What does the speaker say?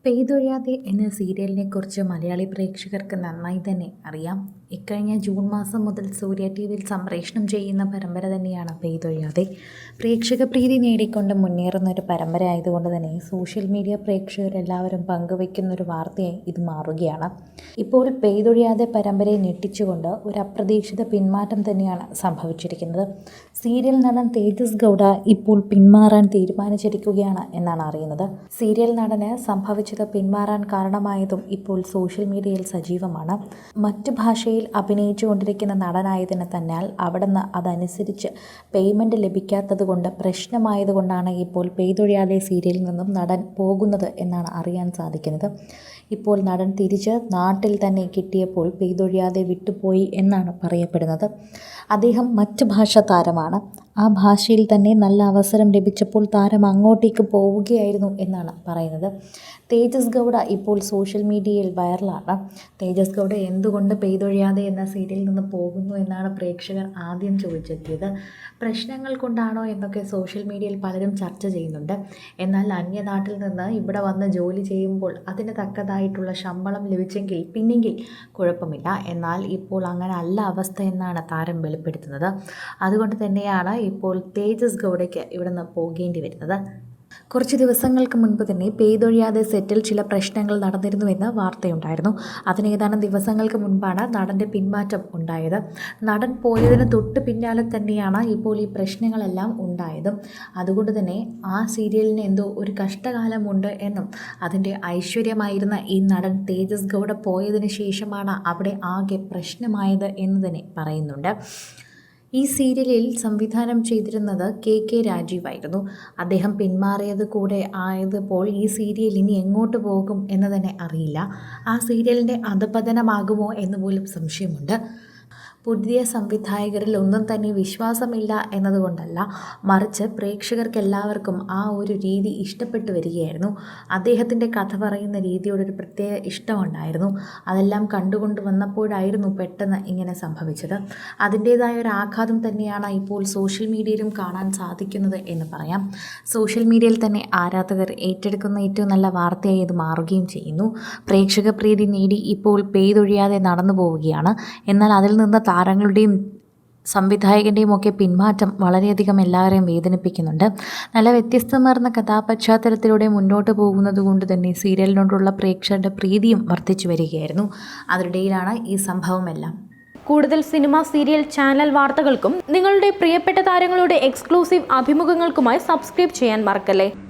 പെയ്തൊഴിയാതെ എന്ന സീരിയലിനെക്കുറിച്ച് മലയാളി പ്രേക്ഷകർക്ക് നന്നായി തന്നെ അറിയാം. ഇക്കഴിഞ്ഞ ജൂൺ മാസം മുതൽ സൂര്യ ടി വിയിൽ സംപ്രേഷണം ചെയ്യുന്ന പരമ്പര തന്നെയാണ് പെയ്തൊഴിയാതെ. പ്രേക്ഷക പ്രീതി നേടിക്കൊണ്ട് മുന്നേറുന്ന ഒരു പരമ്പര ആയതുകൊണ്ട് തന്നെ സോഷ്യൽ മീഡിയ പ്രേക്ഷകരെല്ലാവരും പങ്കുവയ്ക്കുന്ന ഒരു വാർത്തയായി ഇത് മാറുകയാണ്. ഇപ്പോൾ പെയ്തൊഴിയാതെ പരമ്പരയെ ഞെട്ടിച്ചുകൊണ്ട് ഒരു അപ്രതീക്ഷിത പിന്മാറ്റം തന്നെയാണ് സംഭവിച്ചിരിക്കുന്നത്. സീരിയൽ നടൻ തേജസ് ഗൗഡ ഇപ്പോൾ പിന്മാറാൻ തീരുമാനിച്ചിരിക്കുകയാണ് എന്നാണ് അറിയുന്നത്. സീരിയൽ നടന് സംഭവിച്ചത് പിന്മാറാൻ കാരണമായതും ഇപ്പോൾ സോഷ്യൽ മീഡിയയിൽ സജീവമാണ്. മറ്റു ഭാഷയിൽ അഭിനയിച്ചു കൊണ്ടിരിക്കുന്ന നടനായതിന് തന്നാൽ അവിടുന്ന് അതനുസരിച്ച് പേയ്മെൻറ്റ് ലഭിക്കാത്തത് കൊണ്ട് പ്രശ്നമായതുകൊണ്ടാണ് ഇപ്പോൾ പെയ്തൊഴിയാതെ സീരിയലിൽ നിന്നും നടൻ പോകുന്നത് എന്നാണ് അറിയാൻ സാധിക്കുന്നത്. ഇപ്പോൾ നടൻ തിരിച്ച് നാട്ടിൽ തന്നെ കിട്ടിയപ്പോൾ പെയ്തൊഴിയാതെ വിട്ടുപോയി എന്നാണ് പറയപ്പെടുന്നത്. അദ്ദേഹം മറ്റ് ഭാഷ താരമാണ്. ആ ഭാഷയിൽ തന്നെ നല്ല അവസരം ലഭിച്ചപ്പോൾ താരം അങ്ങോട്ടേക്ക് പോവുകയായിരുന്നു എന്നാണ് പറയുന്നത്. തേജസ് ഗൗഡ ഇപ്പോൾ സോഷ്യൽ മീഡിയയിൽ വൈറലാണ്. തേജസ് ഗൗഡ എന്തുകൊണ്ട് പെയ്തൊഴിയാതെ എന്ന സീരിയലിൽ നിന്ന് പോകുന്നു എന്നാണ് പ്രേക്ഷകർ ആദ്യം ചോദിച്ചെത്തിയത്. പ്രശ്നങ്ങൾ കൊണ്ടാണോ എന്നൊക്കെ സോഷ്യൽ മീഡിയയിൽ പലരും ചർച്ച ചെയ്യുന്നുണ്ട്. എന്നാൽ അന്യനാട്ടിൽ നിന്ന് ഇവിടെ വന്ന് ജോലി ചെയ്യുമ്പോൾ അതിന് തക്കതായിട്ടുള്ള ശമ്പളം ലഭിച്ചെങ്കിൽ പിന്നെങ്കിൽ കുഴപ്പമില്ല. എന്നാൽ ഇപ്പോൾ അങ്ങനെ അല്ല അവസ്ഥ എന്നാണ് താരം വെളിപ്പെടുത്തുന്നത്. അതുകൊണ്ട് തന്നെയാണ് ഇപ്പോൾ തേജസ് ഗൗഡയ്ക്ക് ഇവിടെ നിന്ന് പോകേണ്ടി വരുന്നത്. കുറച്ച് ദിവസങ്ങൾക്ക് മുൻപ് തന്നെ പെയ്തൊഴിയാതെ സെറ്റിൽ ചില പ്രശ്നങ്ങൾ നടന്നിരുന്നുവെന്ന് വാർത്തയുണ്ടായിരുന്നു. അതിന് ഏതാനും ദിവസങ്ങൾക്ക് മുൻപാണ് നടൻ്റെ പിന്മാറ്റം ഉണ്ടായത്. നടൻ പോയതിന് തൊട്ട് പിന്നാലെ തന്നെയാണ് ഇപ്പോൾ ഈ പ്രശ്നങ്ങളെല്ലാം ഉണ്ടായത്. അതുകൊണ്ട് തന്നെ ആ സീരിയലിന് എന്തോ ഒരു കഷ്ടകാലമുണ്ട് എന്നും അതിൻ്റെ ഐശ്വര്യമായിരുന്ന ഈ നടൻ തേജസ് ഗൗഡ പോയതിന് ശേഷമാണ് അവിടെ ആകെ പ്രശ്നമായത് എന്ന് തന്നെ പറയുന്നുണ്ട്. ഈ സീരിയലിൽ സംവിധാനം ചെയ്തിരുന്നത് കെ രാജീവായിരുന്നു. അദ്ദേഹം പിന്മാറിയത് കൂടെ ആയപ്പോൾ ഈ സീരിയൽ ഇനി എങ്ങോട്ട് പോകും എന്ന് തന്നെ അറിയില്ല. ആ സീരിയലിൻ്റെ അധപതനമാകുമോ എന്ന് പോലും സംശയമുണ്ട്. പുതിയ സംവിധായകരിൽ ഒന്നും തന്നെ വിശ്വാസമില്ല എന്നതുകൊണ്ടല്ല, മറിച്ച് പ്രേക്ഷകർക്കെല്ലാവർക്കും ആ ഒരു രീതി ഇഷ്ടപ്പെട്ടു വരികയായിരുന്നു. അദ്ദേഹത്തിൻ്റെ കഥ പറയുന്ന രീതിയോടൊരു പ്രത്യേക ഇഷ്ടമുണ്ടായിരുന്നു. അതെല്ലാം കണ്ടുകൊണ്ട് വന്നപ്പോഴായിരുന്നു പെട്ടെന്ന് ഇങ്ങനെ സംഭവിച്ചത്. അതിൻ്റേതായ ഒരു ആഘാതം തന്നെയാണ് ഇപ്പോൾ സോഷ്യൽ മീഡിയയിലും കാണാൻ സാധിക്കുന്നത് എന്ന് പറയാം. സോഷ്യൽ മീഡിയയിൽ തന്നെ ആരാധകർ ഏറ്റെടുക്കുന്ന ഏറ്റവും നല്ല വാർത്തയായി ഇത് മാറുകയും ചെയ്യുന്നു. പ്രേക്ഷക പ്രീതി നേടി ഇപ്പോൾ പെയ്തൊഴിയാതെ നടന്നു പോവുകയാണ്. എന്നാൽ അതിൽ നിന്ന് താരങ്ങളുടെയും സംവിധായകൻ്റെയും ഒക്കെ പിന്മാറ്റം വളരെയധികം എല്ലാവരെയും വേദനിപ്പിക്കുന്നുണ്ട്. നല്ല വ്യത്യസ്തമാർന്ന കഥാപശ്ചാത്തലത്തിലൂടെ മുന്നോട്ട് പോകുന്നത് കൊണ്ട് തന്നെ സീരിയലിനോടുള്ള പ്രേക്ഷകരുടെ പ്രീതിയും വർദ്ധിച്ചു വരികയായിരുന്നു. അതിനിടയിലാണ് ഈ സംഭവമെല്ലാം. കൂടുതൽ സിനിമ, സീരിയൽ, ചാനൽ വാർത്തകൾക്കും നിങ്ങളുടെ പ്രിയപ്പെട്ട താരങ്ങളുടെ എക്സ്ക്ലൂസീവ് അഭിമുഖങ്ങൾക്കുമായി സബ്സ്ക്രൈബ് ചെയ്യാൻ മറക്കല്ലേ.